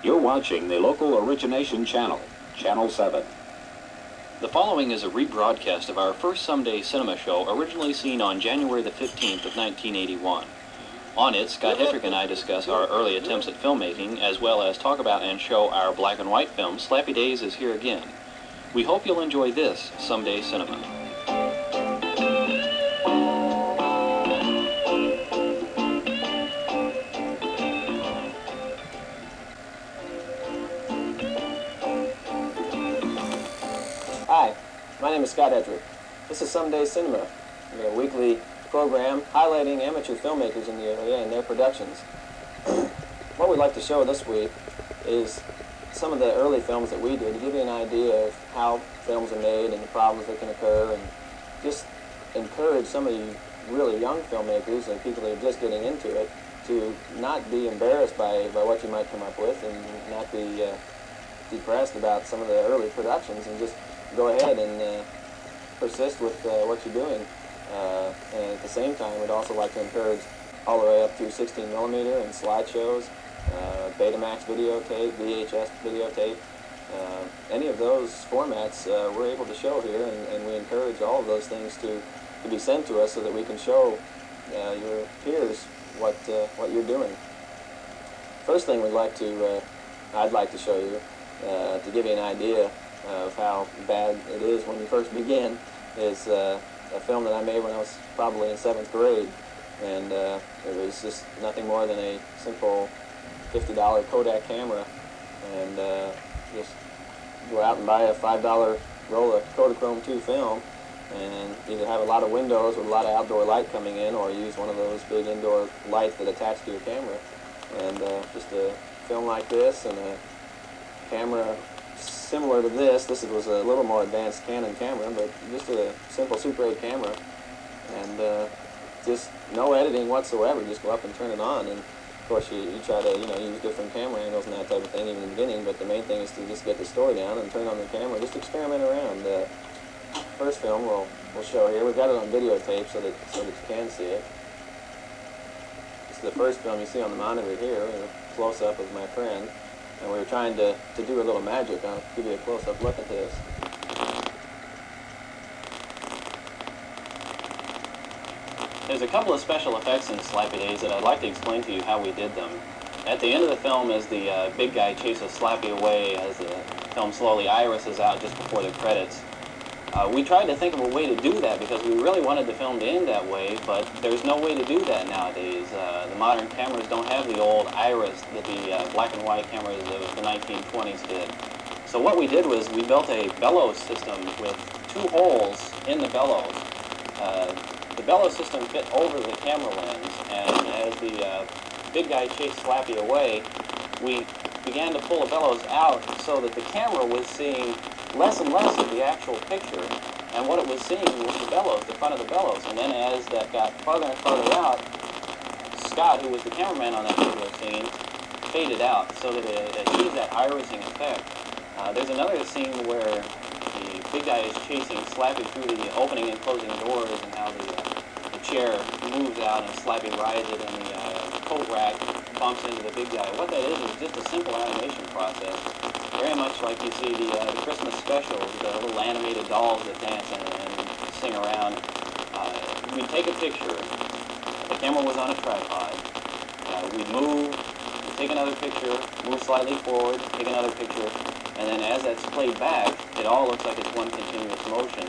You're watching the local origination channel, Channel 7. The following is a rebroadcast of our first Someday Cinema show, originally seen on January the 15th of 1981. On it, Scott Hettrick and I discuss our early attempts at filmmaking, as well as talk about and show our black and white film, Slappy Days is Here Again. We hope you'll enjoy this Someday Cinema. Hi, my name is Scott Hettrick. This is Someday Cinema, a weekly program highlighting amateur filmmakers in the area and their productions. What we'd like to show this week is some of the early films that we did to give you an idea of how films are made and the problems that can occur, and just encourage some of you really young filmmakers and people that are just getting into it to not be embarrassed by what you might come up with, and not be depressed about some of the early productions, and just go ahead and persist with what you're doing. And at the same time, we'd also like to encourage all the way up through 16mm and slideshows, Betamax videotape, VHS videotape. Any of those formats we're able to show here, and we encourage all of those things to be sent to us so that we can show your peers what you're doing. First thing I'd like to show you, to give you an idea of how bad it is when you first begin, is a film that I made when I was probably in 7th grade, and it was just nothing more than a simple $50 Kodak camera, and just go out and buy a $5 roll of Kodachrome 2 film, and either have a lot of windows with a lot of outdoor light coming in, or use one of those big indoor lights that attach to your camera, and just a film like this, and a camera similar to this. This was a little more advanced Canon camera, but just a simple Super 8 camera, and just no editing whatsoever. Just go up and turn it on, and of course you try to use different camera angles and that type of thing even in the beginning, but the main thing is to just get the story down and turn on the camera, just experiment around. First film we'll show here. We've got it on videotape so that you can see it. This is the first film you see on the monitor here, a close-up of my friend. And we were trying to do a little magic. I'll give you a close-up look at this. There's a couple of special effects in Slappy Days that I'd like to explain to you how we did them. At the end of the film, as the big guy chases Slappy away, as the film slowly irises out just before the credits, we tried to think of a way to do that because we really wanted the film to end that way, but there's no way to do that nowadays. The modern cameras don't have the old iris that the black and white cameras of the 1920s did. So what we did was we built a bellows system with 2 holes in the bellows. The bellows system fit over the camera lens, and as the big guy chased Slappy away, we began to pull the bellows out so that the camera was seeing less and less of the actual picture, and what it was seeing was the bellows, the front of the bellows. And then as that got farther and farther out, Scott, who was the cameraman on that particular scene, faded out so that it achieves that irising effect. There's another scene where the big guy is chasing Slappy through the opening and closing doors, and how the chair moves out and Slappy rides it, and the coat rack bumps into the big guy. What that is just a simple animation process. Very much like you see the Christmas specials, the little animated dolls that dance and sing around. We'd take a picture, the camera was on a tripod, we'd move, we'd take another picture, move slightly forward, take another picture, and then as that's played back, it all looks like it's one continuous motion.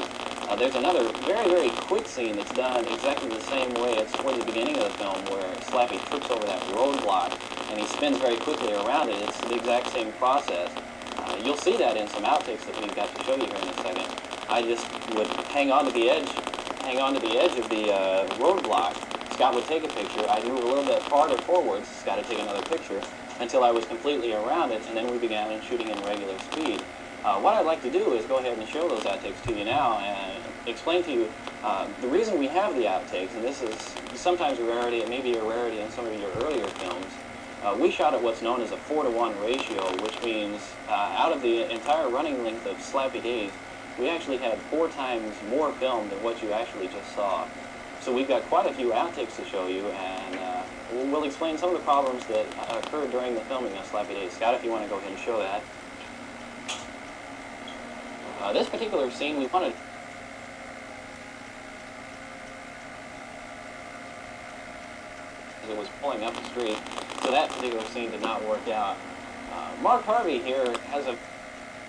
There's another very, very quick scene that's done exactly the same way. It's toward the beginning of the film where Slappy trips over that roadblock and he spins very quickly around it. It's the exact same process. You'll see that in some outtakes that we've got to show you here in a second. I just would hang on to the edge of the roadblock. Scott would take a picture. I'd move a little bit farther forwards. Scott would take another picture until I was completely around it, and then we began shooting in regular speed. What I'd like to do is go ahead and show those outtakes to you now and explain to you the reason we have the outtakes, and this is sometimes a rarity, it may be a rarity in some of your earlier films. We shot at what's known as a 4-to-1 ratio, which means out of the entire running length of Slappy Days, we actually had 4 times more film than what you actually just saw. So we've got quite a few outtakes to show you, and we'll explain some of the problems that occurred during the filming of Slappy Days. Scott, if you want to go ahead and show that. This particular scene, we wanted... It was pulling up the street, so that particular scene did not work out. Mark Harvey here has a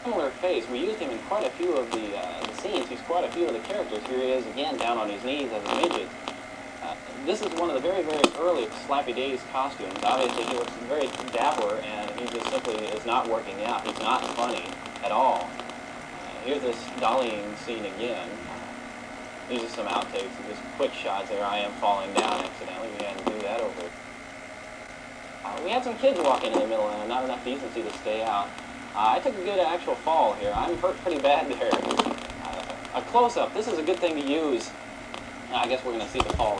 similar face. We used him in quite a few of the scenes. He's quite a few of the characters. Here he is again, down on his knees as a midget. This is one of the very, very early Slappy Days costumes. Obviously, he looks very dapper, and he just simply is not working out. He's not funny at all. Here's this dollying scene again. These are some outtakes, just quick shots. There I am falling down accidentally. We had to do that over. We had some kids walking in the middle and not enough decency to stay out. I took a good actual fall here. I'm hurt pretty bad there. A close-up. This is a good thing to use. I guess we're going to see the fall